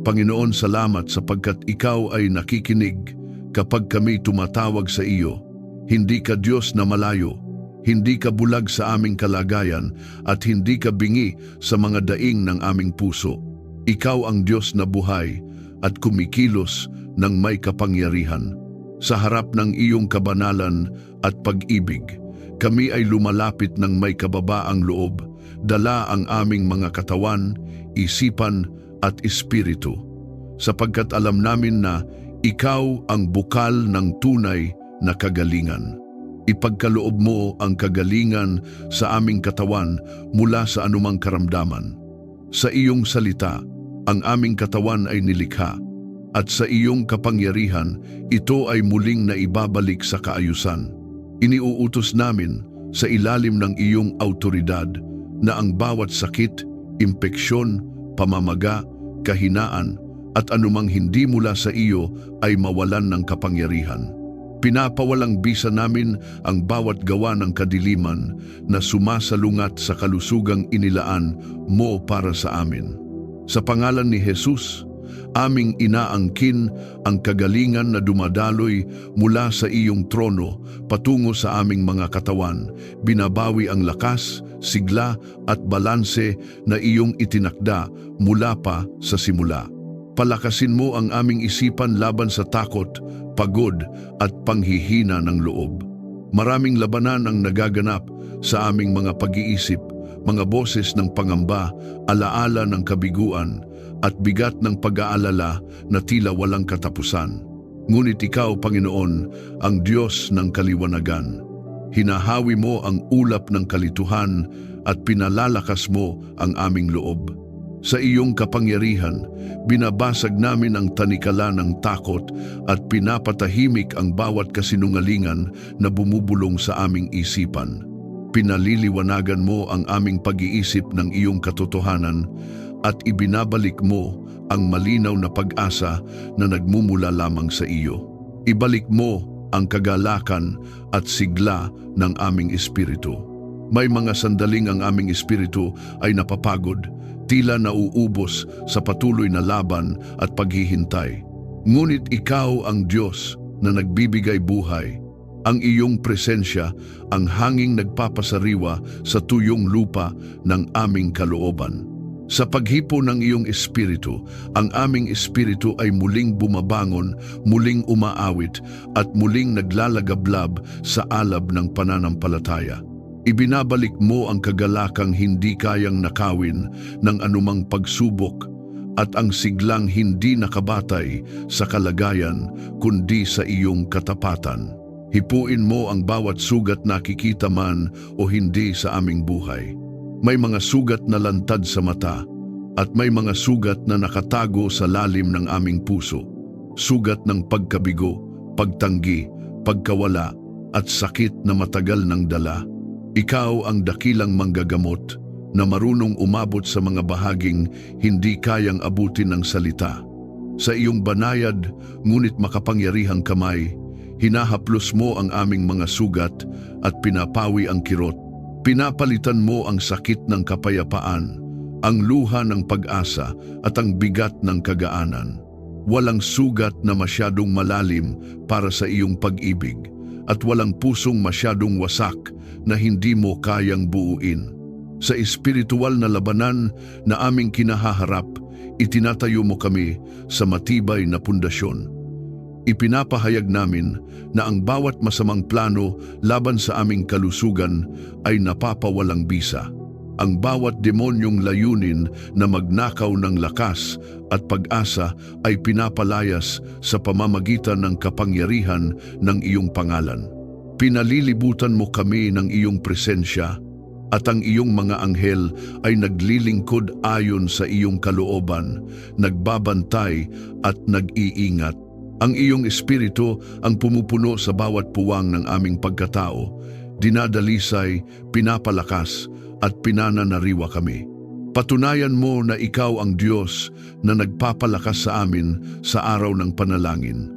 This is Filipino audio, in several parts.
Panginoon, salamat sapagkat Ikaw ay nakikinig kapag kami tumatawag sa iyo. Hindi ka Diyos na malayo, hindi ka bulag sa aming kalagayan at hindi ka bingi sa mga daing ng aming puso. Ikaw ang Diyos na buhay at kumikilos ng may kapangyarihan. Sa harap ng iyong kabanalan at pag-ibig, kami ay lumalapit ng may kababaang loob, dala ang aming mga katawan, isipan at espiritu, sapagkat alam namin na Ikaw ang bukal ng tunay na kagalingan. Ipagkaloob mo ang kagalingan sa aming katawan mula sa anumang karamdaman. Sa iyong salita, ang aming katawan ay nilikha, at sa iyong kapangyarihan, ito ay muling naibabalik sa kaayusan. Iniuutos namin sa ilalim ng iyong autoridad na ang bawat sakit, impeksyon, pamamaga, kahinaan at anumang hindi mula sa iyo ay mawalan ng kapangyarihan. Pinapawalang bisa namin ang bawat gawa ng kadiliman na sumasalungat sa kalusugang inilaan mo para sa amin. Sa pangalan ni Jesus, aming inaangkin ang kagalingan na dumadaloy mula sa iyong trono patungo sa aming mga katawan. Binabawi ang lakas, sigla at balanse na iyong itinakda mula pa sa simula. Palakasin mo ang aming isipan laban sa takot, pagod at panghihina ng loob. Maraming labanan ang nagaganap sa aming mga pag-iisip, mga boses ng pangamba, alaala ng kabiguan, at bigat ng pag-aalala na tila walang katapusan. Ngunit Ikaw, Panginoon, ang Diyos ng kaliwanagan. Hinahawi mo ang ulap ng kalituhan at pinalalakas mo ang aming loob. Sa iyong kapangyarihan, binabasag namin ang tanikala ng takot at pinapatahimik ang bawat kasinungalingan na bumubulong sa aming isipan. Pinaliliwanagan mo ang aming pag-iisip ng iyong katotohanan at ibinabalik mo ang malinaw na pag-asa na nagmumula lamang sa iyo. Ibalik mo ang kagalakan at sigla ng aming espiritu. May mga sandaling ang aming espiritu ay napapagod, tila nauubos sa patuloy na laban at paghihintay. Ngunit Ikaw ang Diyos na nagbibigay buhay. Ang iyong presensya ang hanging nagpapasariwa sa tuyong lupa ng aming kalooban. Sa paghipo ng iyong espiritu, ang aming espiritu ay muling bumabangon, muling umaawit at muling naglalagablab sa alab ng pananampalataya. Ibinabalik mo ang kagalakang hindi kayang nakawin ng anumang pagsubok at ang siglang hindi nakabatay sa kalagayan kundi sa iyong katapatan. Hipuin mo ang bawat sugat na nakikita man o hindi sa aming buhay. May mga sugat na lantad sa mata at may mga sugat na nakatago sa lalim ng aming puso. Sugat ng pagkabigo, pagtanggi, pagkawala at sakit na matagal ng dala. Ikaw ang dakilang manggagamot na marunong umabot sa mga bahaging hindi kayang abutin ng salita. Sa iyong banayad ngunit makapangyarihang kamay, hinahaplos mo ang aming mga sugat at pinapawi ang kirot. Pinapalitan mo ang sakit ng kapayapaan, ang luha ng pag-asa at ang bigat ng kagaanan. Walang sugat na masyadong malalim para sa iyong pag-ibig at walang pusong masyadong wasak na hindi mo kayang buuin. Sa espiritual na labanan na aming kinahaharap, itinatayo mo kami sa matibay na pundasyon. Ipinapahayag namin na ang bawat masamang plano laban sa aming kalusugan ay napapawalang bisa. Ang bawat demonyong layunin na magnakaw ng lakas at pag-asa ay pinapalayas sa pamamagitan ng kapangyarihan ng iyong pangalan. Pinalilibutan mo kami ng iyong presensya at ang iyong mga anghel ay naglilingkod ayon sa iyong kalooban, nagbabantay at nag-iingat. Ang iyong espiritu ang pumupuno sa bawat puwang ng aming pagkatao, dinadalisay, pinapalakas at pinananariwa kami. Patunayan mo na ikaw ang Diyos na nagpapalakas sa amin sa araw ng panalangin.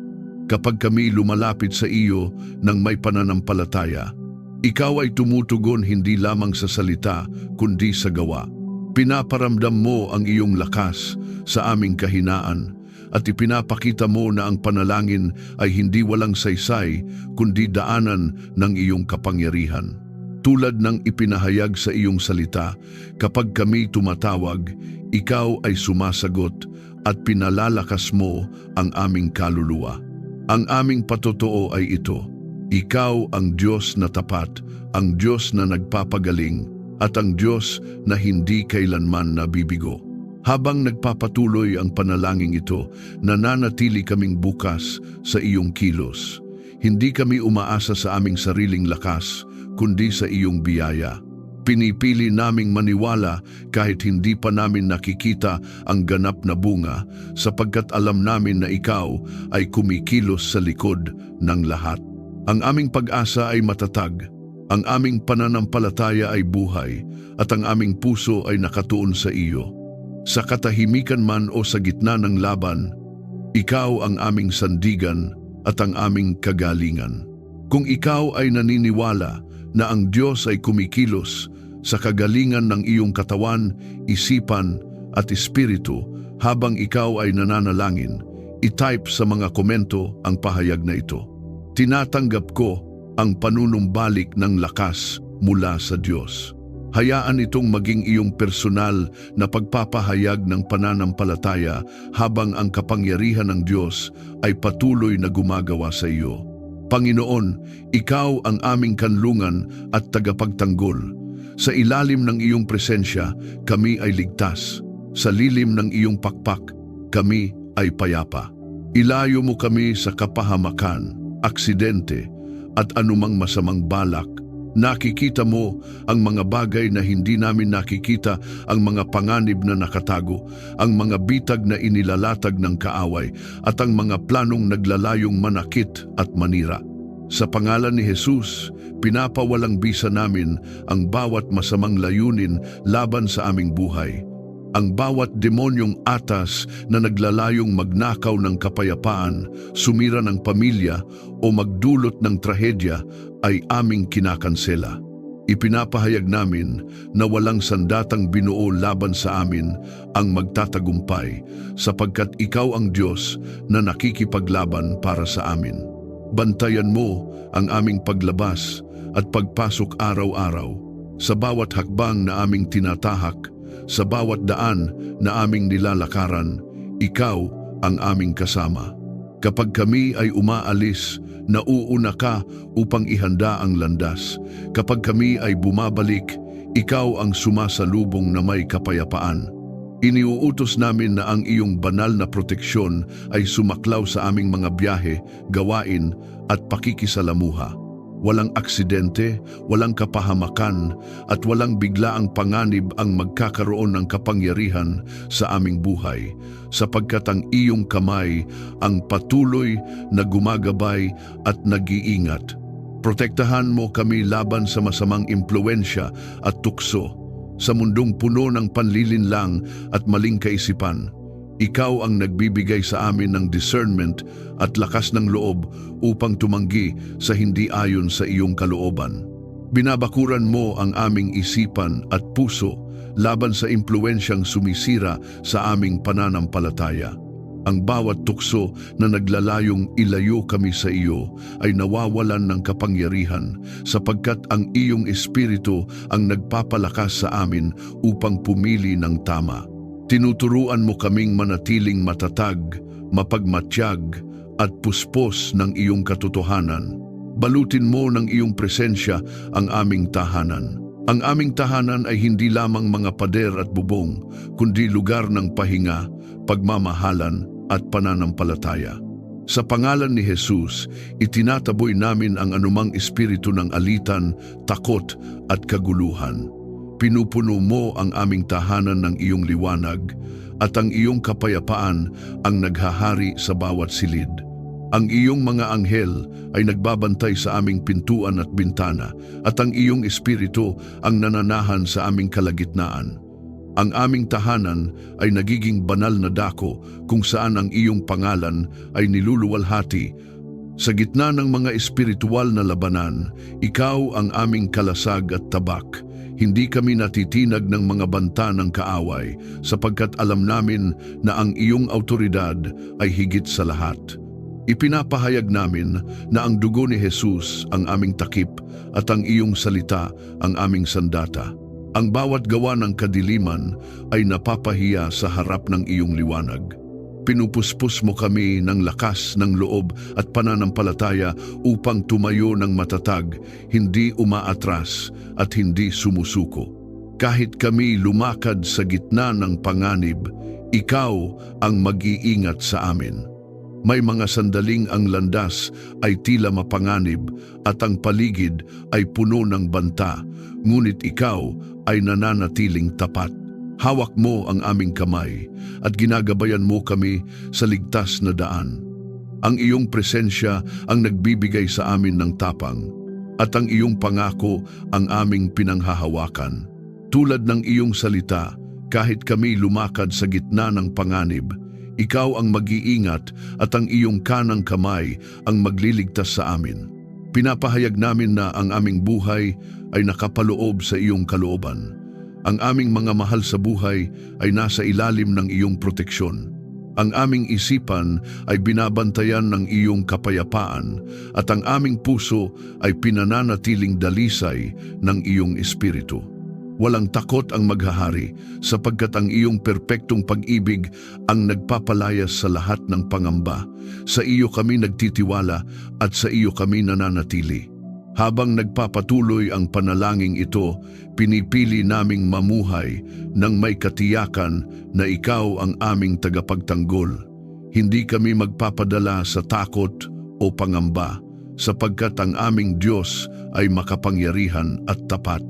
Kapag kami lumalapit sa iyo ng may pananampalataya, ikaw ay tumutugon hindi lamang sa salita kundi sa gawa. Ipinaparamdam mo ang iyong lakas sa aming kahinaan at ipinapakita mo na ang panalangin ay hindi walang saysay kundi daanan ng iyong kapangyarihan. Tulad ng ipinahayag sa iyong salita, kapag kami tumatawag, ikaw ay sumasagot at pinalalakas mo ang aming kaluluwa. Ang aming patotoo ay ito: ikaw ang Diyos na tapat, ang Diyos na nagpapagaling, at ang Diyos na hindi kailanman nabibigo. Habang nagpapatuloy ang panalangin ito, nananatili kaming bukas sa iyong kilos. Hindi kami umaasa sa aming sariling lakas, kundi sa iyong biyaya. Pinipili naming maniwala kahit hindi pa namin nakikita ang ganap na bunga, sapagkat alam namin na ikaw ay kumikilos sa likod ng lahat. Ang aming pag-asa ay matatag, ang aming pananampalataya ay buhay, at ang aming puso ay nakatuon sa iyo. Sa katahimikan man o sa gitna ng laban, ikaw ang aming sandigan at ang aming kagalingan. Kung ikaw ay naniniwala na ang Diyos ay kumikilos sa kagalingan ng iyong katawan, isipan at espiritu habang ikaw ay nananalangin, i-type sa mga komento ang pahayag na ito. Tinatanggap ko ang panunumbalik ng lakas mula sa Diyos. Hayaan itong maging iyong personal na pagpapahayag ng pananampalataya habang ang kapangyarihan ng Diyos ay patuloy na gumagawa sa iyo. Panginoon, ikaw ang aming kanlungan at tagapagtanggol. Sa ilalim ng iyong presensya, kami ay ligtas. Sa lilim ng iyong pakpak, kami ay payapa. Ilayo mo kami sa kapahamakan, aksidente, at anumang masamang balak. Nakikita mo ang mga bagay na hindi namin nakikita, ang mga panganib na nakatago, ang mga bitag na inilalatag ng kaaway, at ang mga planong naglalayong manakit at manira. Sa pangalan ni Jesus, pinapawalang bisa namin ang bawat masamang layunin laban sa aming buhay. Ang bawat demonyong atas na naglalayong magnakaw ng kapayapaan, sumira ng pamilya o magdulot ng trahedya ay aming kinakansela. Ipinapahayag namin na walang sandatang binuo laban sa amin ang magtatagumpay, sapagkat ikaw ang Diyos na nakikipaglaban para sa amin. Bantayan mo ang aming paglabas at pagpasok araw-araw, sa bawat hakbang na aming tinatahak, sa bawat daan na aming nilalakaran, ikaw ang aming kasama. Kapag kami ay umaalis, nauuna ka upang ihanda ang landas. Kapag kami ay bumabalik, ikaw ang sumasalubong na may kapayapaan. Iniuutos namin na ang iyong banal na proteksyon ay sumaklaw sa aming mga biyahe, gawain at pakikisalamuha. Walang aksidente, walang kapahamakan, at walang biglaang panganib ang magkakaroon ng kapangyarihan sa aming buhay, sapagkat ang iyong kamay ang patuloy na gumagabay at nag-iingat. Protektahan mo kami laban sa masamang impluensya at tukso, sa mundong puno ng panlilinlang at maling kaisipan. Ikaw ang nagbibigay sa amin ng discernment at lakas ng loob upang tumanggi sa hindi ayon sa iyong kalooban. Binabakuran mo ang aming isipan at puso laban sa impluensyang sumisira sa aming pananampalataya. Ang bawat tukso na naglalayong ilayo kami sa iyo ay nawawalan ng kapangyarihan, sapagkat ang iyong espiritu ang nagpapalakas sa amin upang pumili ng tama. Tinuturuan mo kaming manatiling matatag, mapagmatyag, at puspos ng iyong katotohanan. Balutin mo ng iyong presensya ang aming tahanan. Ang aming tahanan ay hindi lamang mga pader at bubong, kundi lugar ng pahinga, pagmamahalan at pananampalataya. Sa pangalan ni Jesus, itinataboy namin ang anumang espiritu ng alitan, takot at kaguluhan. Pinupuno mo ang aming tahanan ng iyong liwanag, at ang iyong kapayapaan ang naghahari sa bawat silid. Ang iyong mga anghel ay nagbabantay sa aming pintuan at bintana, at ang iyong espiritu ang nananahan sa aming kalagitnaan. Ang aming tahanan ay nagiging banal na dako kung saan ang iyong pangalan ay niluluwalhati. Sa gitna ng mga espiritual na labanan, ikaw ang aming kalasag at tabak. Hindi kami natitinag ng mga banta ng kaaway sapagkat alam namin na ang iyong autoridad ay higit sa lahat. Ipinapahayag namin na ang dugo ni Jesus ang aming takip at ang iyong salita ang aming sandata. Ang bawat gawa ng kadiliman ay napapahiya sa harap ng iyong liwanag. Pinupuspos mo kami ng lakas ng loob at pananampalataya upang tumayo ng matatag, hindi umaatras at hindi sumusuko. Kahit kami lumakad sa gitna ng panganib, ikaw ang mag-iingat sa amin. May mga sandaling ang landas ay tila mapanganib at ang paligid ay puno ng banta, ngunit ikaw ay nananatiling tapat. Hawak mo ang aming kamay at ginagabayan mo kami sa ligtas na daan. Ang iyong presensya ang nagbibigay sa amin ng tapang at ang iyong pangako ang aming pinanghahawakan. Tulad ng iyong salita, kahit kami lumakad sa gitna ng panganib, ikaw ang mag-iingat at ang iyong kanang kamay ang magliligtas sa amin. Pinapahayag namin na ang aming buhay ay nakapaloob sa iyong kalooban. Ang aming mga mahal sa buhay ay nasa ilalim ng iyong proteksyon. Ang aming isipan ay binabantayan ng iyong kapayapaan at ang aming puso ay pinananatiling dalisay ng iyong espiritu. Walang takot ang maghahari sapagkat ang iyong perpektong pag-ibig ang nagpapalayas sa lahat ng pangamba. Sa iyo kami nagtitiwala at sa iyo kami nananatili. Habang nagpapatuloy ang panalangin ito, pinipili naming mamuhay ng may katiyakan na ikaw ang aming tagapagtanggol. Hindi kami magpapadala sa takot o pangamba sapagkat ang aming Diyos ay makapangyarihan at tapat.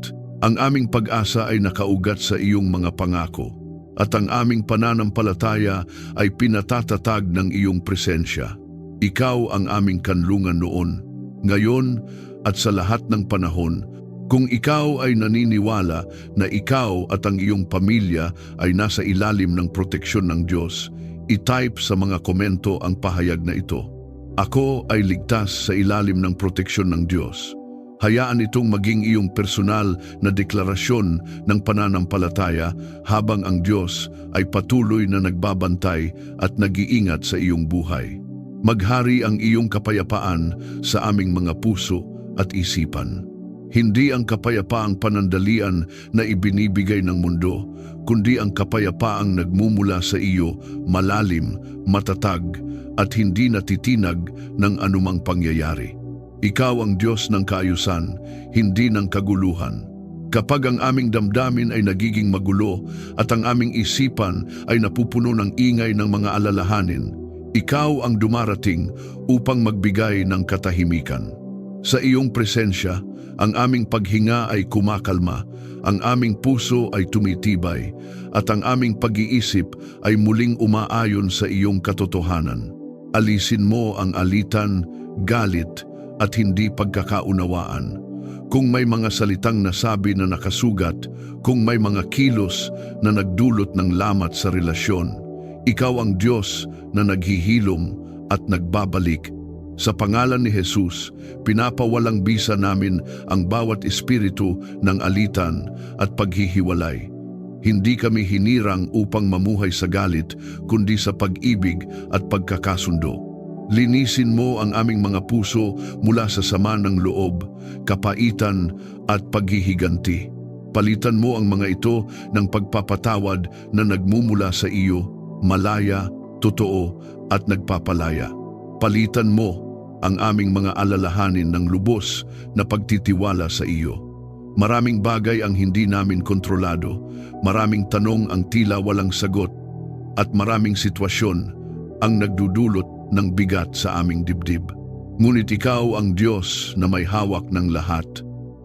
Ang aming pag-asa ay nakaugat sa iyong mga pangako at ang aming pananampalataya ay pinatatatag ng iyong presensya. Ikaw ang aming kanlungan noon, ngayon at sa lahat ng panahon. Kung ikaw ay naniniwala na ikaw at ang iyong pamilya ay nasa ilalim ng proteksyon ng Diyos, i-type sa mga komento ang pahayag na ito. Ako ay ligtas sa ilalim ng proteksyon ng Diyos. Hayaan itong maging iyong personal na deklarasyon ng pananampalataya habang ang Diyos ay patuloy na nagbabantay at nag-iingat sa iyong buhay. Maghari ang iyong kapayapaan sa aming mga puso at isipan. Hindi ang kapayapaang panandalian na ibinibigay ng mundo, kundi ang kapayapaang nagmumula sa iyo, malalim, matatag, at hindi natitinag ng anumang pangyayari. Ikaw ang Diyos ng kaayusan, hindi ng kaguluhan. Kapag ang aming damdamin ay nagiging magulo at ang aming isipan ay napupuno ng ingay ng mga alalahanin, ikaw ang dumarating upang magbigay ng katahimikan. Sa iyong presensya, ang aming paghinga ay kumakalma, ang aming puso ay tumitibay, at ang aming pag-iisip ay muling umaayon sa iyong katotohanan. Alisin mo ang alitan, galit, at hindi pagkakaunawaan. Kung may mga salitang nasabi na nakasugat, kung may mga kilos na nagdulot ng lamat sa relasyon, ikaw ang Diyos na naghihilom at nagbabalik. Sa pangalan ni Jesus, pinapawalang bisa namin ang bawat espiritu ng alitan at paghihiwalay. Hindi kami hinirang upang mamuhay sa galit, kundi sa pag-ibig at pagkakasundo. Linisin mo ang aming mga puso mula sa sama ng loob, kapaitan at paghihiganti. Palitan mo ang mga ito ng pagpapatawad na nagmumula sa iyo, malaya, totoo at nagpapalaya. Palitan mo ang aming mga alalahanin ng lubos na pagtitiwala sa iyo. Maraming bagay ang hindi namin kontrolado, maraming tanong ang tila walang sagot, at maraming sitwasyon ang nagdudulot ng bigat sa aming dibdib. Ngunit ikaw ang Diyos na may hawak ng lahat.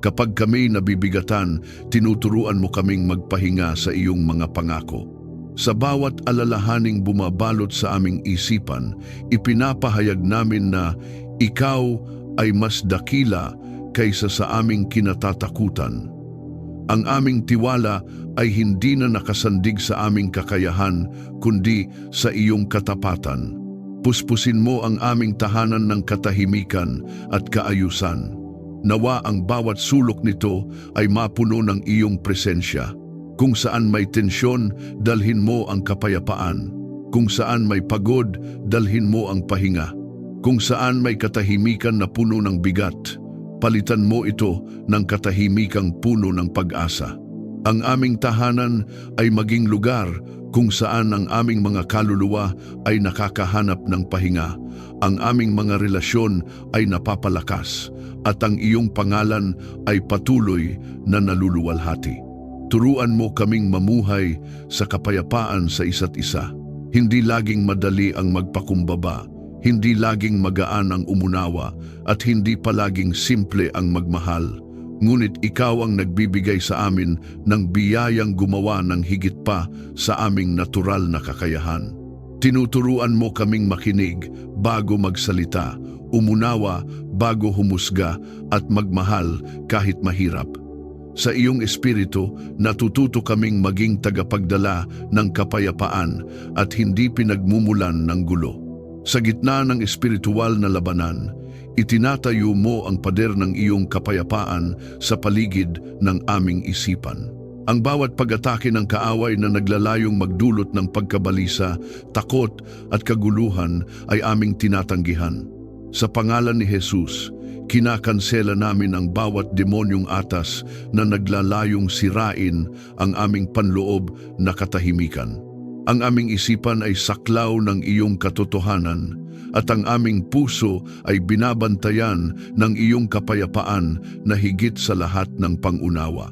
Kapag kami nabibigatan, tinuturuan mo kaming magpahinga sa iyong mga pangako. Sa bawat alalahaning bumabalot sa aming isipan, ipinapahayag namin na ikaw ay mas dakila kaysa sa aming kinatatakutan. Ang aming tiwala ay hindi na nakasandig sa aming kakayahan, kundi sa iyong katapatan. Puspusin mo ang aming tahanan ng katahimikan at kaayusan. Nawa ang bawat sulok nito ay mapuno ng iyong presensya. Kung saan may tensyon, dalhin mo ang kapayapaan. Kung saan may pagod, dalhin mo ang pahinga. Kung saan may katahimikan na puno ng bigat, palitan mo ito ng katahimikang puno ng pag-asa. Ang aming tahanan ay maging lugar kung saan ang aming mga kaluluwa ay nakakahanap ng pahinga, ang aming mga relasyon ay napapalakas, at ang iyong pangalan ay patuloy na naluluwalhati. Turuan mo kaming mamuhay sa kapayapaan sa isa't isa. Hindi laging madali ang magpakumbaba, hindi laging magaan ang umunawa, at hindi palaging simple ang magmahal. Ngunit ikaw ang nagbibigay sa amin ng biyayang gumawa ng higit pa sa aming natural na kakayahan. Tinuturuan mo kaming makinig bago magsalita, umunawa bago humusga, at magmahal kahit mahirap. Sa iyong espiritu, natututo kaming maging tagapagdala ng kapayapaan at hindi pinagmumulan ng gulo. Sa gitna ng espiritual na labanan, itinatayo mo ang pader ng iyong kapayapaan sa paligid ng aming isipan. Ang bawat pag-atake ng kaaway na naglalayong magdulot ng pagkabalisa, takot at kaguluhan ay aming tinatanggihan. Sa pangalan ni Jesus, kinakansela namin ang bawat demonyong atas na naglalayong sirain ang aming panloob na katahimikan. Ang aming isipan ay saklaw ng iyong katotohanan at ang aming puso ay binabantayan ng iyong kapayapaan na higit sa lahat ng pangunawa.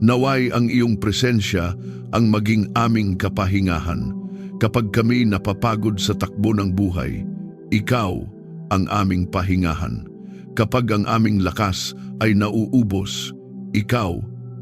Naway ang iyong presensya ang maging aming kapahingahan. Kapag kami napapagod sa takbo ng buhay, ikaw ang aming pahingahan. Kapag ang aming lakas ay nauubos, ikaw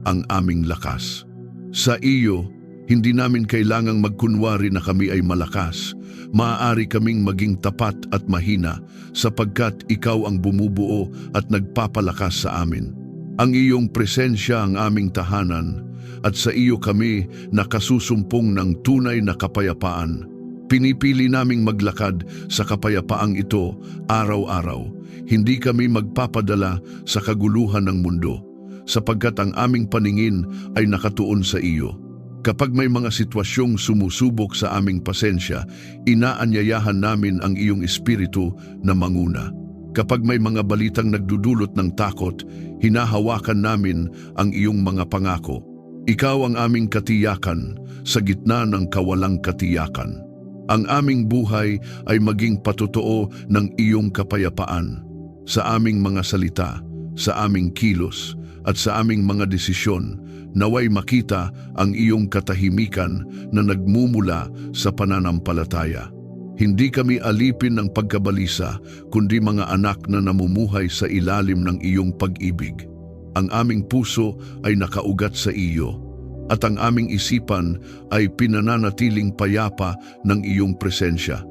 ang aming lakas. Sa iyo, hindi namin kailangang magkunwari na kami ay malakas. Maaari kaming maging tapat at mahina sapagkat ikaw ang bumubuo at nagpapalakas sa amin. Ang iyong presensya ang aming tahanan at sa iyo kami nakasusumpong ng tunay na kapayapaan. Pinipili naming maglakad sa kapayapaang ito araw-araw. Hindi kami magpapadala sa kaguluhan ng mundo sapagkat ang aming paningin ay nakatuon sa iyo. Kapag may mga sitwasyong sumusubok sa aming pasensya, inaanyayahan namin ang iyong espiritu na manguna. Kapag may mga balitang nagdudulot ng takot, hinahawakan namin ang iyong mga pangako. Ikaw ang aming katiyakan sa gitna ng kawalang katiyakan. Ang aming buhay ay maging patotoo ng iyong kapayapaan. Sa aming mga salita, sa aming kilos, at sa aming mga desisyon, naway makita ang iyong katahimikan na nagmumula sa pananampalataya. Hindi kami alipin ng pagkabalisa, kundi mga anak na namumuhay sa ilalim ng iyong pag-ibig. Ang aming puso ay nakaugat sa iyo, at ang aming isipan ay pinananatiling payapa ng iyong presensya.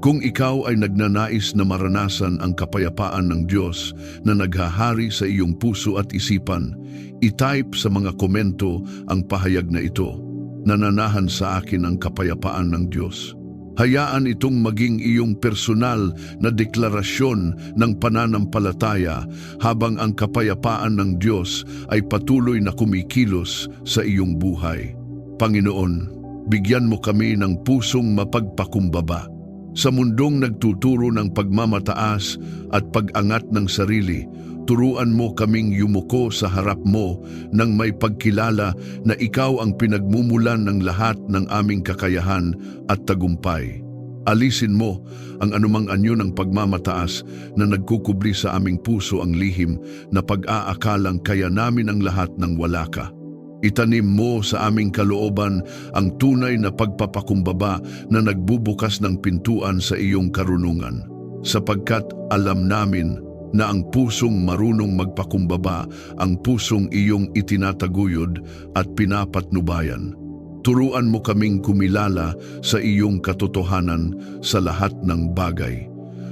Kung ikaw ay nagnanais na maranasan ang kapayapaan ng Diyos na naghahari sa iyong puso at isipan, i-type sa mga komento ang pahayag na ito. Nananahan sa akin ang kapayapaan ng Diyos. Hayaan itong maging iyong personal na deklarasyon ng pananampalataya habang ang kapayapaan ng Diyos ay patuloy na kumikilos sa iyong buhay. Panginoon, bigyan mo kami ng pusong mapagpakumbaba. Sa mundong nagtuturo ng pagmamataas at pag-angat ng sarili, turuan mo kaming yumuko sa harap mo nang may pagkilala na ikaw ang pinagmumulan ng lahat ng aming kakayahan at tagumpay. Alisin mo ang anumang anyo ng pagmamataas na nagkukubli sa aming puso ang lihim na pag-aakalang kaya namin ang lahat ng wala ka. Itanim mo sa aming kalooban ang tunay na pagpapakumbaba na nagbubukas ng pintuan sa iyong karunungan. Sapagkat alam namin na ang pusong marunong magpakumbaba, ang pusong iyong itinataguyod at pinapatnubayan. Turuan mo kaming kumilala sa iyong katotohanan sa lahat ng bagay.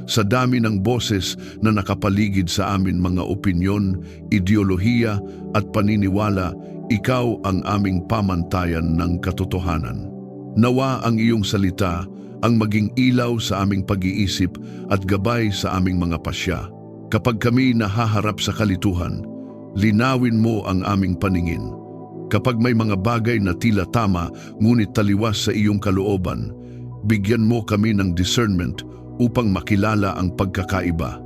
Sa dami ng boses na nakapaligid sa amin, mga opinyon, ideolohiya at paniniwala, ikaw ang aming pamantayan ng katotohanan. Nawa ang iyong salita ang maging ilaw sa aming pag-iisip at gabay sa aming mga pasya. Kapag kami nahaharap sa kalituhan, linawin mo ang aming paningin. Kapag may mga bagay na tila tama ngunit taliwas sa iyong kalooban, bigyan mo kami ng discernment upang makilala ang pagkakaiba.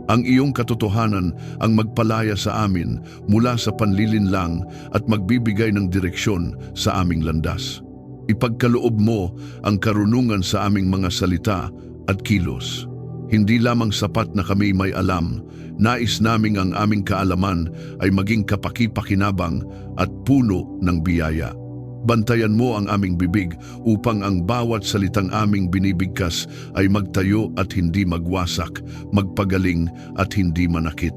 Ang iyong katotohanan ang magpalaya sa amin mula sa panlilinlang at magbibigay ng direksyon sa aming landas. Ipagkaloob mo ang karunungan sa aming mga salita at kilos. Hindi lamang sapat na kami may alam, nais naming ang aming kaalaman ay maging kapaki-pakinabang at puno ng biyaya. Bantayan mo ang aming bibig upang ang bawat salitang aming binibigkas ay magtayo at hindi magwasak, magpagaling at hindi manakit.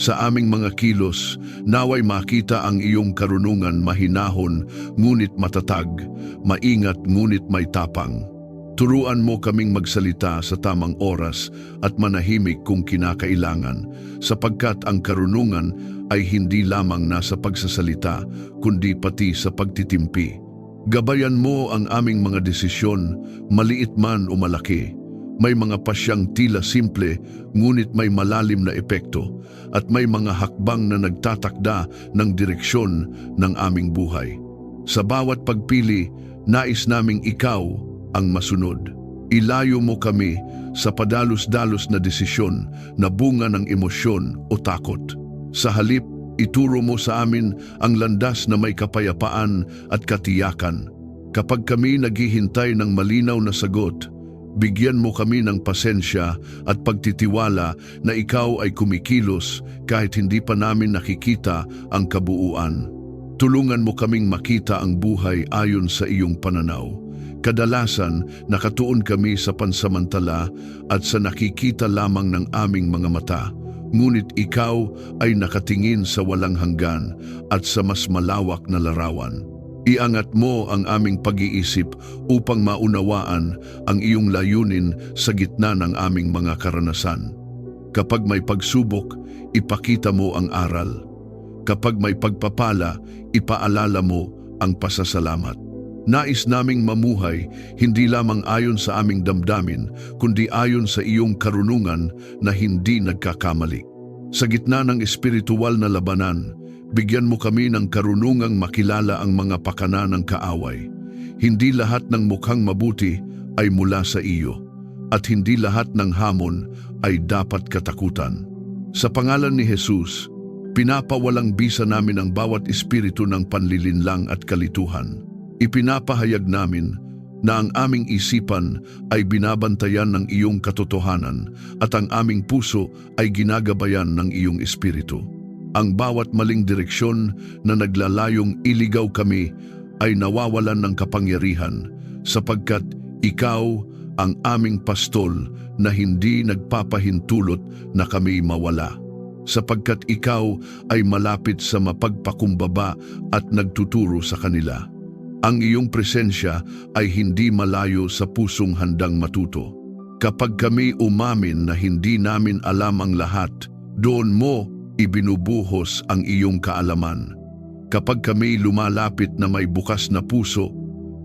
Sa aming mga kilos, naway makita ang iyong karunungan mahinahon ngunit matatag, maingat ngunit may tapang. Turuan mo kaming magsalita sa tamang oras at manahimik kung kinakailangan, sapagkat ang karunungan ay hindi lamang nasa pagsasalita, kundi pati sa pagtitimpi. Gabayan mo ang aming mga desisyon, maliit man o malaki. May mga pasyang tila simple, ngunit may malalim na epekto, at may mga hakbang na nagtatakda ng direksyon ng aming buhay. Sa bawat pagpili, nais naming ikaw ang masunod. Ilayo mo kami sa padalos-dalos na desisyon na bunga ng emosyon o takot. Sa halip, ituro mo sa amin ang landas na may kapayapaan at katiyakan. Kapag kami naghihintay ng malinaw na sagot, bigyan mo kami ng pasensya at pagtitiwala na ikaw ay kumikilos kahit hindi pa namin nakikita ang kabuuan. Tulungan mo kaming makita ang buhay ayon sa iyong pananaw. Kadalasan, nakatuon kami sa pansamantala at sa nakikita lamang ng aming mga mata, ngunit ikaw ay nakatingin sa walang hanggan at sa mas malawak na larawan. Iangat mo ang aming pag-iisip upang maunawaan ang iyong layunin sa gitna ng aming mga karanasan. Kapag may pagsubok, ipakita mo ang aral. Kapag may pagpapala, ipaalala mo ang pasasalamat. Nais naming mamuhay hindi lamang ayon sa aming damdamin, kundi ayon sa iyong karunungan na hindi nagkakamali. Sa gitna ng espiritual na labanan, bigyan mo kami ng karunungang makilala ang mga pakana ng kaaway. Hindi lahat ng mukhang mabuti ay mula sa iyo, at hindi lahat ng hamon ay dapat katakutan. Sa pangalan ni Jesus, pinapawalang bisa namin ang bawat espiritu ng panlilinlang at kalituhan. Ipinapahayag namin na ang aming isipan ay binabantayan ng iyong katotohanan at ang aming puso ay ginagabayan ng iyong espiritu. Ang bawat maling direksyon na naglalayong iligaw kami ay nawawalan ng kapangyarihan, sapagkat ikaw ang aming pastol na hindi nagpapahintulot na kami mawala. Sapagkat ikaw ay malapit sa mapagpakumbaba at nagtuturo sa kanila. Ang iyong presensya ay hindi malayo sa pusong handang matuto. Kapag kami umamin na hindi namin alam ang lahat, doon mo ibinubuhos ang iyong kaalaman. Kapag kami lumalapit na may bukas na puso,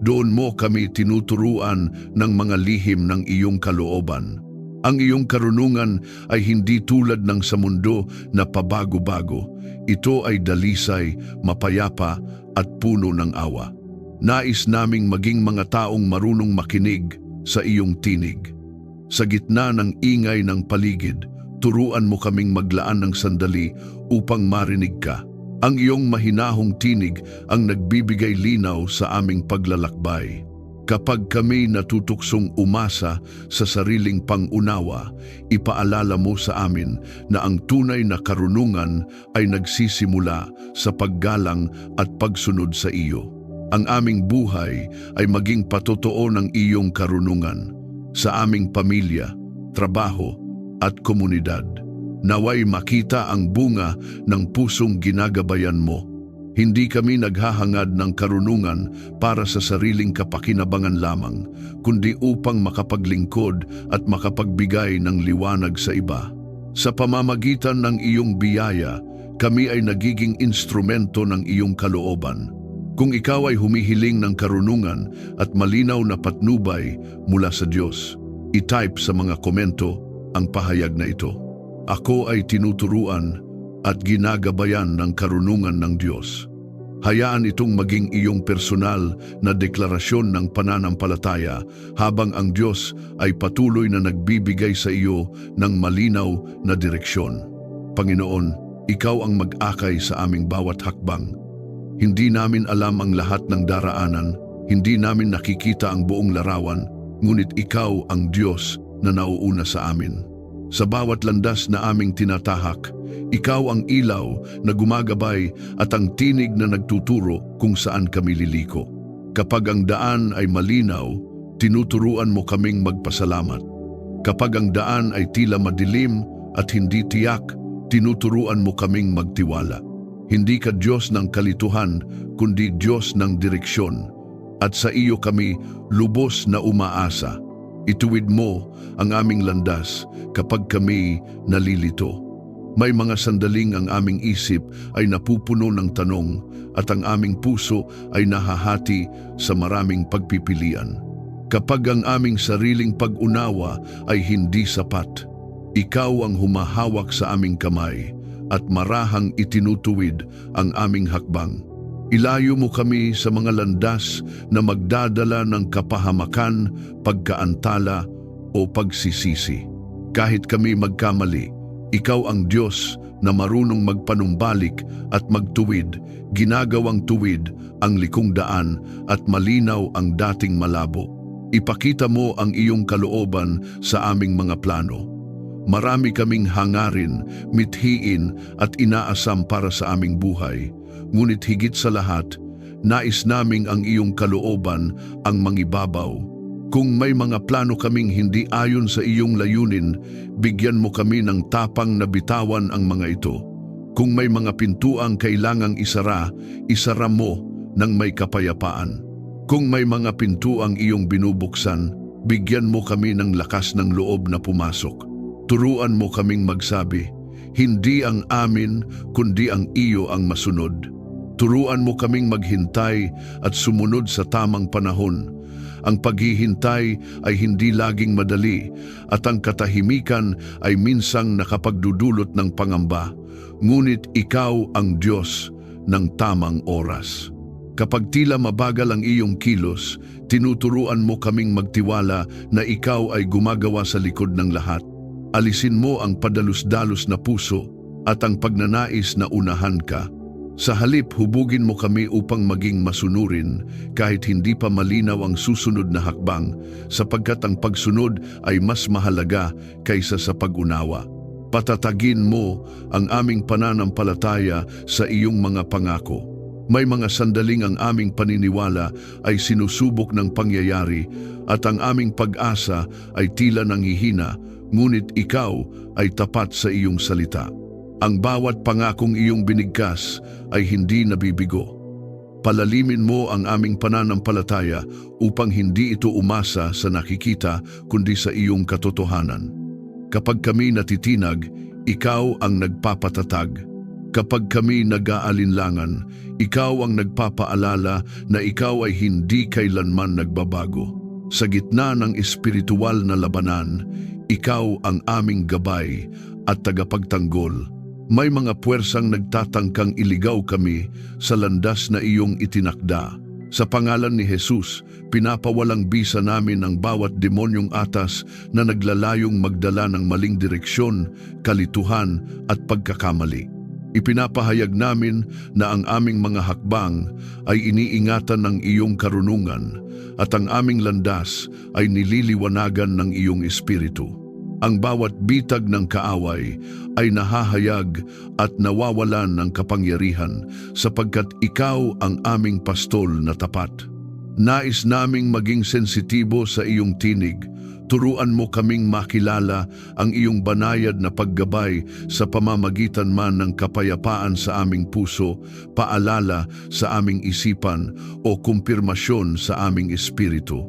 doon mo kami tinuturuan ng mga lihim ng iyong kalooban. Ang iyong karunungan ay hindi tulad ng sa mundo na pabago-bago. Ito ay dalisay, mapayapa at puno ng awa. Nais naming maging mga taong marunong makinig sa iyong tinig. Sa gitna ng ingay ng paligid, turuan mo kaming maglaan ng sandali upang marinig ka. Ang iyong mahinahong tinig ang nagbibigay linaw sa aming paglalakbay. Kapag kami natutuksong umasa sa sariling pangunawa, ipaalala mo sa amin na ang tunay na karunungan ay nagsisimula sa paggalang at pagsunod sa iyo. Ang aming buhay ay maging patotoo ng iyong karunungan sa aming pamilya, trabaho at komunidad. Naway makita ang bunga ng pusong ginagabayan mo. Hindi kami naghahangad ng karunungan para sa sariling kapakinabangan lamang, kundi upang makapaglingkod at makapagbigay ng liwanag sa iba. Sa pamamagitan ng iyong biyaya, kami ay nagiging instrumento ng iyong kalooban. Kung ikaw ay humihiling ng karunungan at malinaw na patnubay mula sa Diyos, i-type sa mga komento ang pahayag na ito. Ako ay tinuturuan at ginagabayan ng karunungan ng Diyos. Hayaan itong maging iyong personal na deklarasyon ng pananampalataya habang ang Diyos ay patuloy na nagbibigay sa iyo ng malinaw na direksyon. Panginoon, ikaw ang mag-akay sa aming bawat hakbang. Hindi namin alam ang lahat ng daraanan, hindi namin nakikita ang buong larawan, ngunit ikaw ang Diyos na nauuna sa amin. Sa bawat landas na aming tinatahak, ikaw ang ilaw na gumagabay at ang tinig na nagtuturo kung saan kami liliko. Kapag ang daan ay malinaw, tinuturuan mo kaming magpasalamat. Kapag ang daan ay tila madilim at hindi tiyak, tinuturuan mo kaming magtiwala. Hindi ka Diyos ng kalituhan, kundi Diyos ng direksyon. At sa iyo kami lubos na umaasa. Ituwid mo ang aming landas kapag kami nalilito. May mga sandaling ang aming isip ay napupuno ng tanong at ang aming puso ay nahahati sa maraming pagpipilian. Kapag ang aming sariling pag-unawa ay hindi sapat, ikaw ang humahawak sa aming kamay at marahang itinutuwid ang aming hakbang. Ilayo mo kami sa mga landas na magdadala ng kapahamakan, pagkaantala o pagsisisi. Kahit kami magkamali, ikaw ang Diyos na marunong magpanumbalik at magtuwid, ginagawang tuwid ang likong daan at malinaw ang dating malabo. Ipakita mo ang iyong kalooban sa aming mga plano. Marami kaming hangarin, mithiin at inaasam para sa aming buhay. Ngunit higit sa lahat, nais naming ang iyong kalooban ang mangibabaw. Kung may mga plano kaming hindi ayon sa iyong layunin, bigyan mo kami ng tapang na bitawan ang mga ito. Kung may mga pintuang kailangang isara, isara mo ng may kapayapaan. Kung may mga pintuang iyong binubuksan, bigyan mo kami ng lakas ng loob na pumasok. Turuan mo kaming magsabi, hindi ang amin, kundi ang iyo ang masunod. Turuan mo kaming maghintay at sumunod sa tamang panahon. Ang paghihintay ay hindi laging madali at ang katahimikan ay minsang nakapagdudulot ng pangamba. Ngunit ikaw ang Diyos ng tamang oras. Kapag tila mabagal ang iyong kilos, tinuturuan mo kaming magtiwala na ikaw ay gumagawa sa likod ng lahat. Alisin mo ang padalus-dalus na puso at ang pagnanais na unahan ka. Sa halip, hubugin mo kami upang maging masunurin kahit hindi pa malinaw ang susunod na hakbang, sapagkat ang pagsunod ay mas mahalaga kaysa sa pag-unawa. Patatagin mo ang aming pananampalataya sa iyong mga pangako. May mga sandaling ang aming paniniwala ay sinusubok ng pangyayari at ang aming pag-asa ay tila nanghihina, ngunit ikaw ay tapat sa iyong salita. Ang bawat pangakong iyong binigkas ay hindi nabibigo. Palalimin mo ang aming pananampalataya upang hindi ito umasa sa nakikita kundi sa iyong katotohanan. Kapag kami natitinag, ikaw ang nagpapatatag. Kapag kami nag-aalinlangan, ikaw ang nagpapaalala na ikaw ay hindi kailanman nagbabago. Sa gitna ng espiritual na labanan, ikaw ang aming gabay at tagapagtanggol. May mga puwersang nagtatangkang iligaw kami sa landas na iyong itinakda. Sa pangalan ni Jesus, pinapawalang bisa namin ang bawat demonyong atas na naglalayong magdala ng maling direksyon, kalituhan at pagkakamali. Ipinapahayag namin na ang aming mga hakbang ay iniingatan ng iyong karunungan at ang aming landas ay nililiwanagan ng iyong espiritu. Ang bawat bitag ng kaaway ay nahahayag at nawawalan ng kapangyarihan sapagkat ikaw ang aming pastol na tapat. Nais naming maging sensitibo sa iyong tinig. Turuan mo kaming makilala ang iyong banayad na paggabay sa pamamagitan man ng kapayapaan sa aming puso, paalala sa aming isipan o kumpirmasyon sa aming espiritu.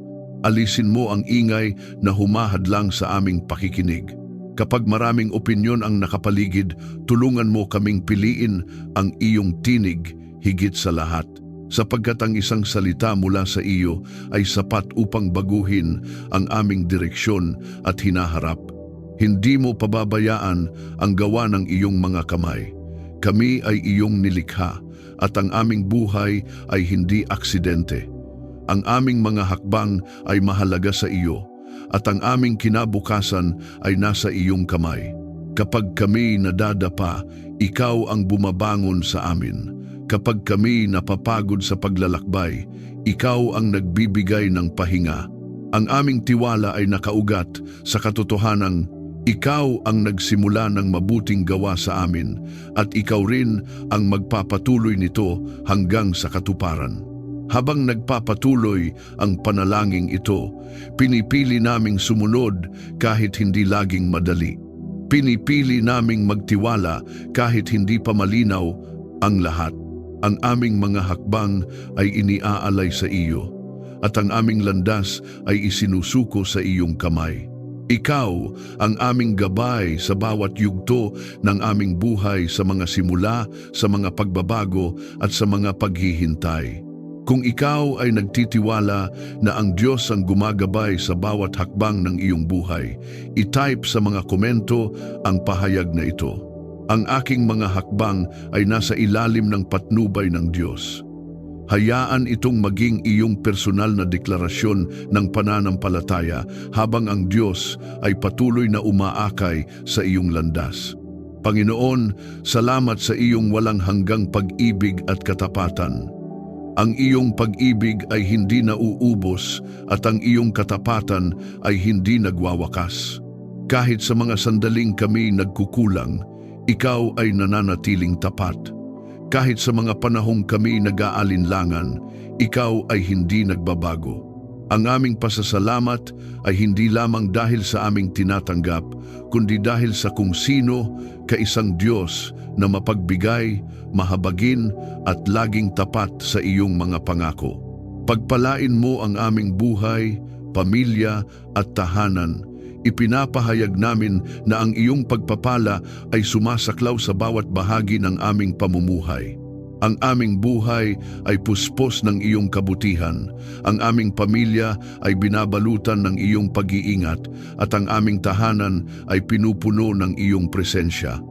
Alisin mo ang ingay na humahadlang sa aming pakikinig. Kapag maraming opinyon ang nakapaligid, tulungan mo kaming piliin ang iyong tinig higit sa lahat. Sapagkat ang isang salita mula sa iyo ay sapat upang baguhin ang aming direksyon at hinaharap. Hindi mo pababayaan ang gawa ng iyong mga kamay. Kami ay iyong nilikha at ang aming buhay ay hindi aksidente. Ang aming mga hakbang ay mahalaga sa iyo at ang aming kinabukasan ay nasa iyong kamay. Kapag kami nadadapa, ikaw ang bumabangon sa amin. Kapag kami napapagod sa paglalakbay, ikaw ang nagbibigay ng pahinga. Ang aming tiwala ay nakaugat sa katotohanang ikaw ang nagsimula ng mabuting gawa sa amin at ikaw rin ang magpapatuloy nito hanggang sa katuparan. Habang nagpapatuloy ang panalangin ito, pinipili naming sumunod kahit hindi laging madali. Pinipili naming magtiwala kahit hindi pa malinaw ang lahat. Ang aming mga hakbang ay iniaalay sa iyo at ang aming landas ay isinusuko sa iyong kamay. Ikaw ang aming gabay sa bawat yugto ng aming buhay sa mga simula, sa mga pagbabago at sa mga paghihintay. Kung ikaw ay nagtitiwala na ang Diyos ang gumagabay sa bawat hakbang ng iyong buhay, i-type sa mga komento ang pahayag na ito. Ang aking mga hakbang ay nasa ilalim ng patnubay ng Diyos. Hayaan itong maging iyong personal na deklarasyon ng pananampalataya habang ang Diyos ay patuloy na umaakay sa iyong landas. Panginoon, salamat sa iyong walang hanggang pag-ibig at katapatan. Ang iyong pag-ibig ay hindi nauubos at ang iyong katapatan ay hindi nagwawakas. Kahit sa mga sandaling kami nagkukulang, ikaw ay nananatiling tapat. Kahit sa mga panahong kami nag-aalinlangan, ikaw ay hindi nagbabago. Ang aming pasasalamat ay hindi lamang dahil sa aming tinatanggap, kundi dahil sa kung sino ka isang Diyos na mapagbigay, mahabagin at laging tapat sa iyong mga pangako. Pagpalain mo ang aming buhay, pamilya at tahanan. Ipinapahayag namin na ang iyong pagpapala ay sumasaklaw sa bawat bahagi ng aming pamumuhay. Ang aming buhay ay puspos ng iyong kabutihan. Ang aming pamilya ay binabalutan ng iyong pag-iingat at ang aming tahanan ay pinupuno ng iyong presensya.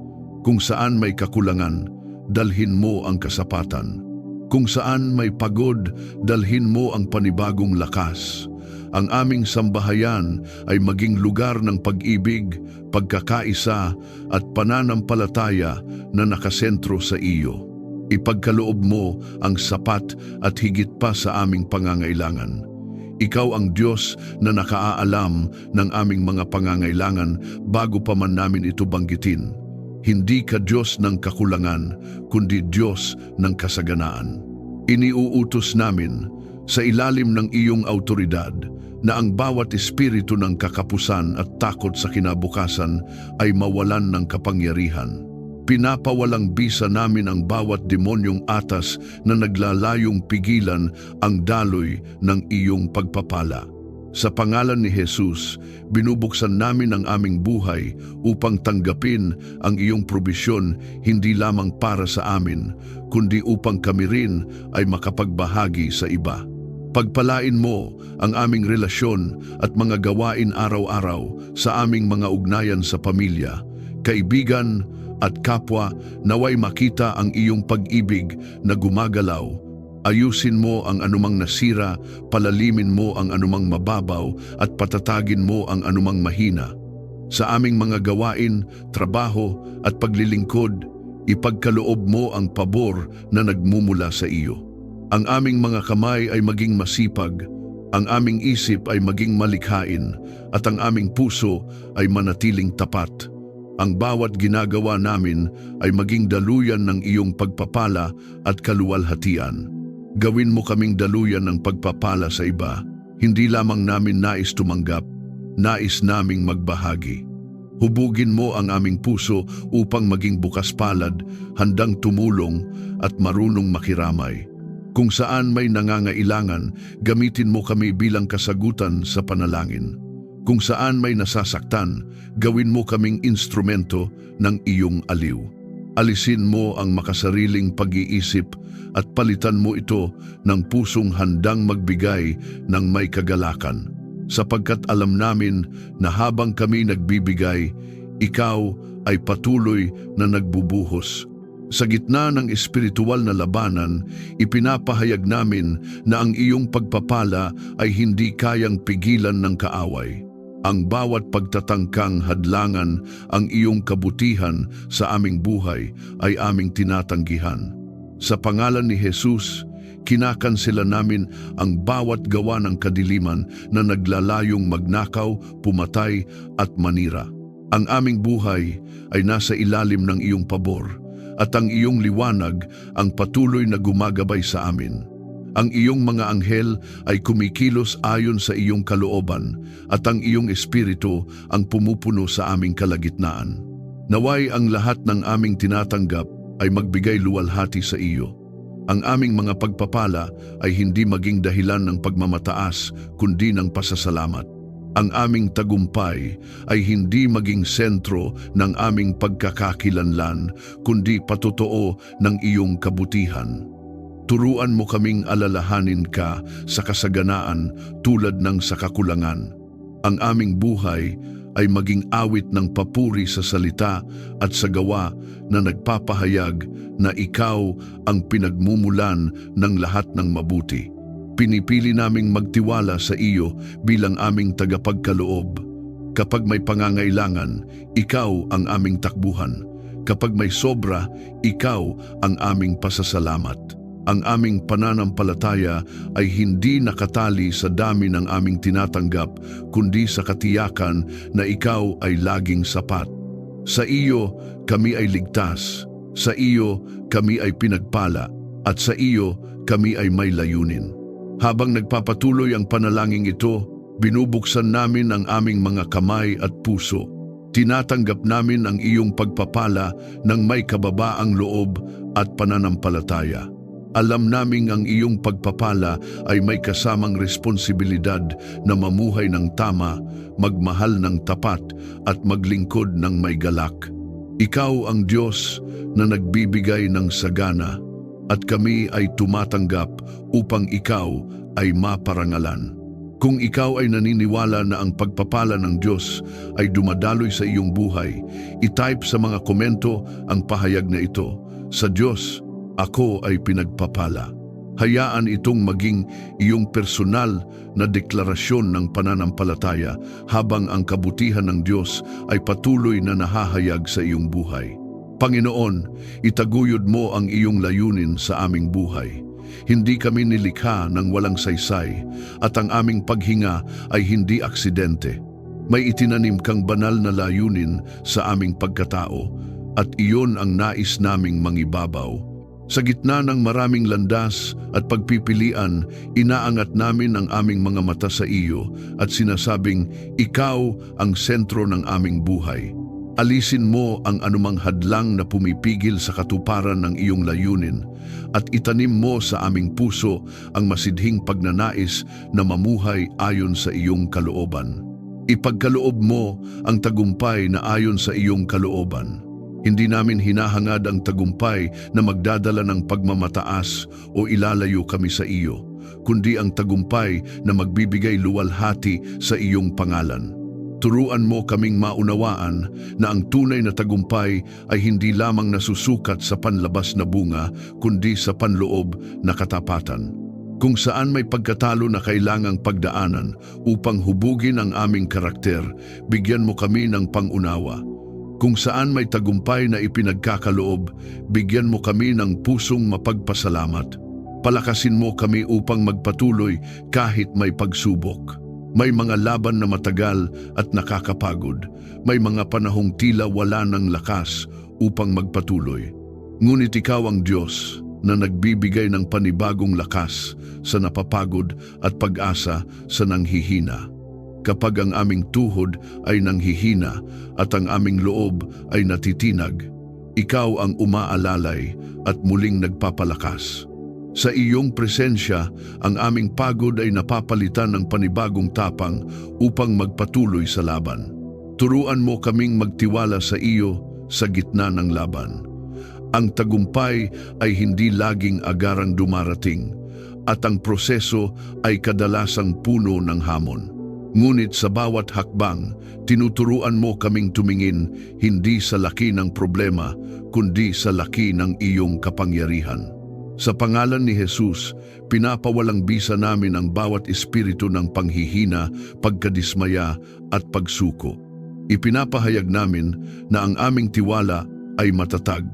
Kung saan may kakulangan, dalhin mo ang kasapatan. Kung saan may pagod, dalhin mo ang panibagong lakas. Ang aming sambahayan ay maging lugar ng pag-ibig, pagkakaisa at pananampalataya na nakasentro sa iyo. Ipagkaloob mo ang sapat at higit pa sa aming pangangailangan. Ikaw ang Diyos na nakaaalam ng aming mga pangangailangan bago pa man namin ito banggitin. Hindi ka Diyos ng kakulangan, kundi Diyos ng kasaganaan. Iniuutos namin sa ilalim ng iyong autoridad na ang bawat espiritu ng kakapusan at takot sa kinabukasan ay mawalan ng kapangyarihan. Pinapawalang bisa namin ang bawat demonyong atas na naglalayong pigilan ang daloy ng iyong pagpapala. Sa pangalan ni Jesus, binubuksan namin ang aming buhay upang tanggapin ang iyong probisyon hindi lamang para sa amin, kundi upang kami rin ay makapagbahagi sa iba. Pagpalain mo ang aming relasyon at mga gawain araw-araw sa aming mga ugnayan sa pamilya, kaibigan at kapwa. Naway makita ang iyong pag-ibig na gumagalaw. Ayusin mo ang anumang nasira, palalimin mo ang anumang mababaw at patatagin mo ang anumang mahina. Sa aming mga gawain, trabaho at paglilingkod, ipagkaloob mo ang pabor na nagmumula sa iyo. Ang aming mga kamay ay maging masipag, ang aming isip ay maging malikhain, at ang aming puso ay manatiling tapat. Ang bawat ginagawa namin ay maging daluyan ng iyong pagpapala at kaluwalhatian. Gawin mo kaming daluyan ng pagpapala sa iba. Hindi lamang namin nais tumanggap, nais naming magbahagi. Hubugin mo ang aming puso upang maging bukas palad, handang tumulong at marunong makiramay. Kung saan may nangangailangan, gamitin mo kami bilang kasagutan sa panalangin. Kung saan may nasasaktan, gawin mo kaming instrumento ng iyong aliw. Alisin mo ang makasariling pag-iisip at palitan mo ito ng pusong handang magbigay ng may kagalakan. sapagkat alam namin na habang kami nagbibigay, ikaw ay patuloy na nagbubuhos. Sa gitna ng espiritual na labanan, ipinapahayag namin na ang iyong pagpapala ay hindi kayang pigilan ng kaaway. Ang bawat pagtatangkang hadlangan ang iyong kabutihan sa aming buhay ay aming tinatanggihan. Sa pangalan ni Jesus, kinakansela namin ang bawat gawa ng kadiliman na naglalayong magnakaw, pumatay at manira. Ang aming buhay ay nasa ilalim ng iyong pabor at ang iyong liwanag ang patuloy na gumagabay sa amin. Ang iyong mga anghel ay kumikilos ayon sa iyong kalooban at ang iyong espiritu ang pumupuno sa aming kalagitnaan. Naway ang lahat ng aming tinatanggap ay magbigay luwalhati sa iyo. Ang aming mga pagpapala ay hindi maging dahilan ng pagmamataas kundi ng pasasalamat. Ang aming tagumpay ay hindi maging sentro ng aming pagkakakilanlan kundi patotoo ng iyong kabutihan. Turuan mo kaming alalahanin ka sa kasaganaan tulad ng sa kakulangan. Ang aming buhay ay maging awit ng papuri sa salita at sa gawa na nagpapahayag na ikaw ang pinagmumulan ng lahat ng mabuti. Pinipili naming magtiwala sa iyo bilang aming tagapagkaloob. Kapag may pangangailangan, ikaw ang aming takbuhan. Kapag may sobra, ikaw ang aming pasasalamat. Ang aming pananampalataya ay hindi nakatali sa dami ng aming tinatanggap, kundi sa katiyakan na ikaw ay laging sapat. Sa iyo, kami ay ligtas. Sa iyo, kami ay pinagpala. At sa iyo, kami ay may layunin. Habang nagpapatuloy ang panalangin ito, binubuksan namin ang aming mga kamay at puso. Tinatanggap namin ang iyong pagpapala ng may kababaang loob at pananampalataya. Alam naming ang iyong pagpapala ay may kasamang responsibilidad na mamuhay ng tama, magmahal ng tapat at maglingkod ng may galak. Ikaw ang Diyos na nagbibigay ng sagana at kami ay tumatanggap upang ikaw ay maparangalan. Kung ikaw ay naniniwala na ang pagpapala ng Diyos ay dumadaloy sa iyong buhay, i-type sa mga komento ang pahayag na ito. Sa Diyos, ako ay pinagpapala. Hayaan itong maging iyong personal na deklarasyon ng pananampalataya habang ang kabutihan ng Diyos ay patuloy na nahahayag sa iyong buhay. Panginoon, itaguyod mo ang iyong layunin sa aming buhay. Hindi kami nilikha ng walang saysay at ang aming paghinga ay hindi aksidente. May itinanim kang banal na layunin sa aming pagkatao at iyon ang nais naming mangibabaw. Sa gitna ng maraming landas at pagpipilian, inaangat namin ang aming mga mata sa iyo at sinasabing, ikaw ang sentro ng aming buhay. Alisin mo ang anumang hadlang na pumipigil sa katuparan ng iyong layunin at itanim mo sa aming puso ang masidhing pagnanais na mamuhay ayon sa iyong kalooban. Ipagkaloob mo ang tagumpay na ayon sa iyong kalooban. Hindi namin hinahangad ang tagumpay na magdadala ng pagmamataas o ilalayo kami sa iyo, kundi ang tagumpay na magbibigay luwalhati sa iyong pangalan. Turuan mo kaming maunawaan na ang tunay na tagumpay ay hindi lamang nasusukat sa panlabas na bunga, kundi sa panloob na katapatan. Kung saan may pagkatalo na kailangang pagdaanan upang hubugin ang aming karakter, bigyan mo kami ng pangunawa. Kung saan may tagumpay na ipinagkakaloob, bigyan mo kami ng pusong mapagpasalamat. Palakasin mo kami upang magpatuloy kahit may pagsubok. May mga laban na matagal at nakakapagod. May mga panahong tila wala ng lakas upang magpatuloy. Ngunit ikaw ang Diyos na nagbibigay ng panibagong lakas sa napapagod at pag-asa sa nanghihina. Kapag ang aming tuhod ay nanghihina at ang aming loob ay natitinag, ikaw ang umaalalay at muling nagpapalakas. Sa iyong presensya, ang aming pagod ay napapalitan ng panibagong tapang upang magpatuloy sa laban. Turuan mo kaming magtiwala sa iyo sa gitna ng laban. Ang tagumpay ay hindi laging agarang dumarating at ang proseso ay kadalasang puno ng hamon. Ngunit sa bawat hakbang, tinuturuan mo kaming tumingin hindi sa laki ng problema, kundi sa laki ng iyong kapangyarihan. Sa pangalan ni Jesus, pinapawalang bisa namin ang bawat espiritu ng panghihina, pagkadismaya at pagsuko. Ipinapahayag namin na ang aming tiwala ay matatag,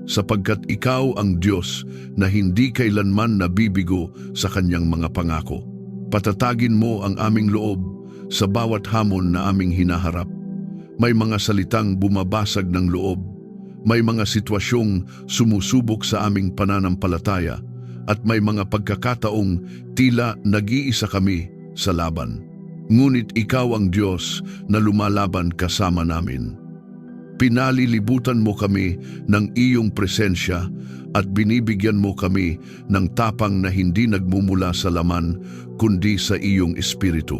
sapagkat ikaw ang Diyos na hindi kailanman nabibigo sa kanyang mga pangako. Patatagin mo ang aming loob sa bawat hamon na aming hinaharap. May mga salitang bumabasag ng loob, may mga sitwasyong sumusubok sa aming pananampalataya, at may mga pagkakataong tila nag-iisa kami sa laban. Ngunit ikaw ang Diyos na lumalaban kasama namin. Pinalilibutan mo kami ng iyong presensya at binibigyan mo kami ng tapang na hindi nagmumula sa laman kundi sa iyong espiritu.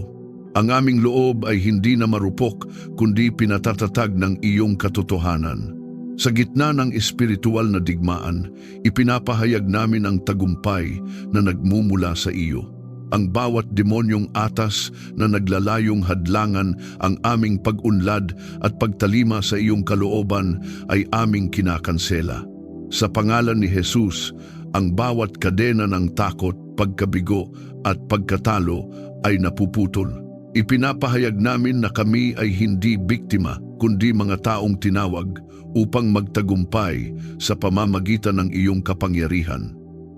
Ang aming loob ay hindi na marupok kundi pinatatatag ng iyong katotohanan. Sa gitna ng espiritual na digmaan, ipinapahayag namin ang tagumpay na nagmumula sa iyo. Ang bawat demonyong atas na naglalayong hadlangan ang aming pag-unlad at pagtalima sa iyong kalooban ay aming kinakansela. Sa pangalan ni Jesus, ang bawat kadena ng takot, pagkabigo at pagkatalo ay napuputol. Ipinapahayag namin na kami ay hindi biktima, kundi mga taong tinawag upang magtagumpay sa pamamagitan ng iyong kapangyarihan.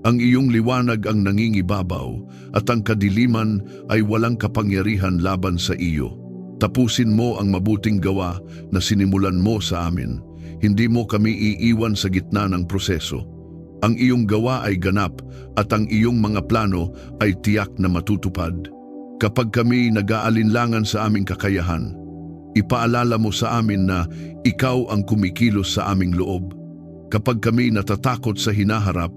Ang iyong liwanag ang nangingibabaw at ang kadiliman ay walang kapangyarihan laban sa iyo. Tapusin mo ang mabuting gawa na sinimulan mo sa amin. Hindi mo kami iiwan sa gitna ng proseso. Ang iyong gawa ay ganap at ang iyong mga plano ay tiyak na matutupad. Kapag kami nag-aalinlangan sa aming kakayahan, ipaalala mo sa amin na ikaw ang kumikilos sa aming loob. Kapag kami natatakot sa hinaharap,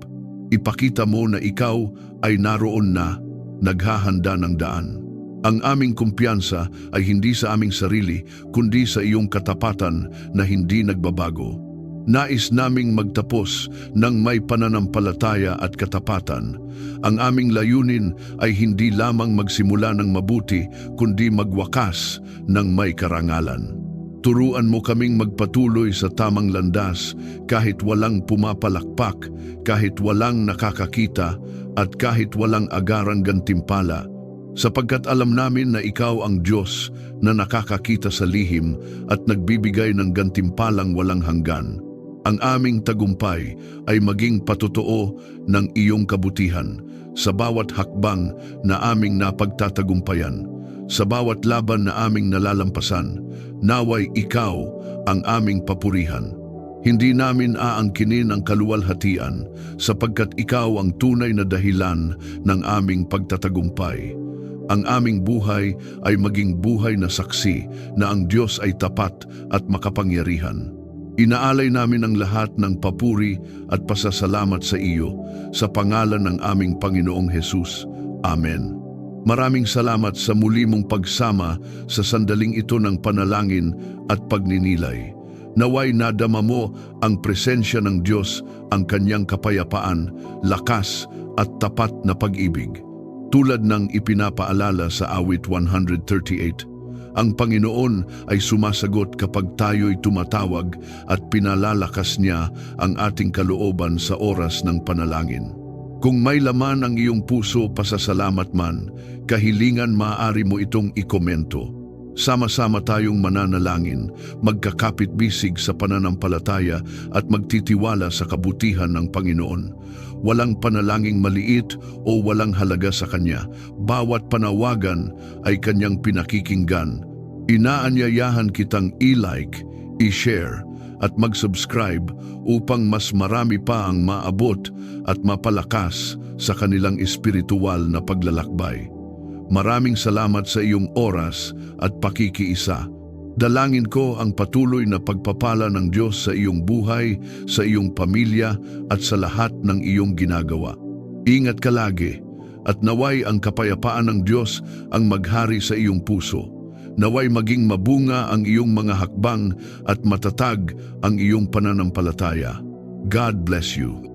ipakita mo na ikaw ay naroon na, naghahanda ng daan. Ang aming kumpiyansa ay hindi sa aming sarili, kundi sa iyong katapatan na hindi nagbabago. Nais naming magtapos ng may pananampalataya at katapatan. Ang aming layunin ay hindi lamang magsimula ng mabuti, kundi magwakas ng may karangalan. Turuan mo kaming magpatuloy sa tamang landas kahit walang pumapalakpak, kahit walang nakakakita, at kahit walang agarang gantimpala, sapagkat alam namin na ikaw ang Diyos na nakakakita sa lihim at nagbibigay ng gantimpalang walang hanggan. Ang aming tagumpay ay maging patotoo ng iyong kabutihan sa bawat hakbang na aming napagtatagumpayan, sa bawat laban na aming nalalampasan. Naway ikaw ang aming papurihan. Hindi namin aangkinin ang kaluwalhatian sapagkat ikaw ang tunay na dahilan ng aming pagtatagumpay. Ang aming buhay ay maging buhay na saksi na ang Diyos ay tapat at makapangyarihan. Inaalay namin ang lahat ng papuri at pasasalamat sa iyo sa pangalan ng aming Panginoong Jesus. Amen. Maraming salamat sa muli mong pagsama sa sandaling ito ng panalangin at pagninilay. Naway nadama mo ang presensya ng Diyos, ang kanyang kapayapaan, lakas at tapat na pag-ibig. Tulad ng ipinapaalala sa awit 138, ang Panginoon ay sumasagot kapag tayo'y tumatawag at pinalalakas niya ang ating kalooban sa oras ng panalangin. Kung may laman ang iyong puso pasasalamat man, kahilingan maaari mo itong ikomento. Sama-sama tayong mananalangin, magkakapit-bisig sa pananampalataya at magtitiwala sa kabutihan ng Panginoon. Walang panalangin maliit o walang halaga sa Kanya. Bawat panawagan ay Kanyang pinakikinggan. Inaanyayahan kitang i-like, i-share at mag-subscribe upang mas marami pa ang maabot at mapalakas sa kanilang espiritual na paglalakbay. Maraming salamat sa iyong oras at pakikiisa. Dalangin ko ang patuloy na pagpapala ng Diyos sa iyong buhay, sa iyong pamilya at sa lahat ng iyong ginagawa. Ingat ka lagi at naway ang kapayapaan ng Diyos ang maghari sa iyong puso. Naway maging mabunga ang iyong mga hakbang at matatag ang iyong pananampalataya. God bless you.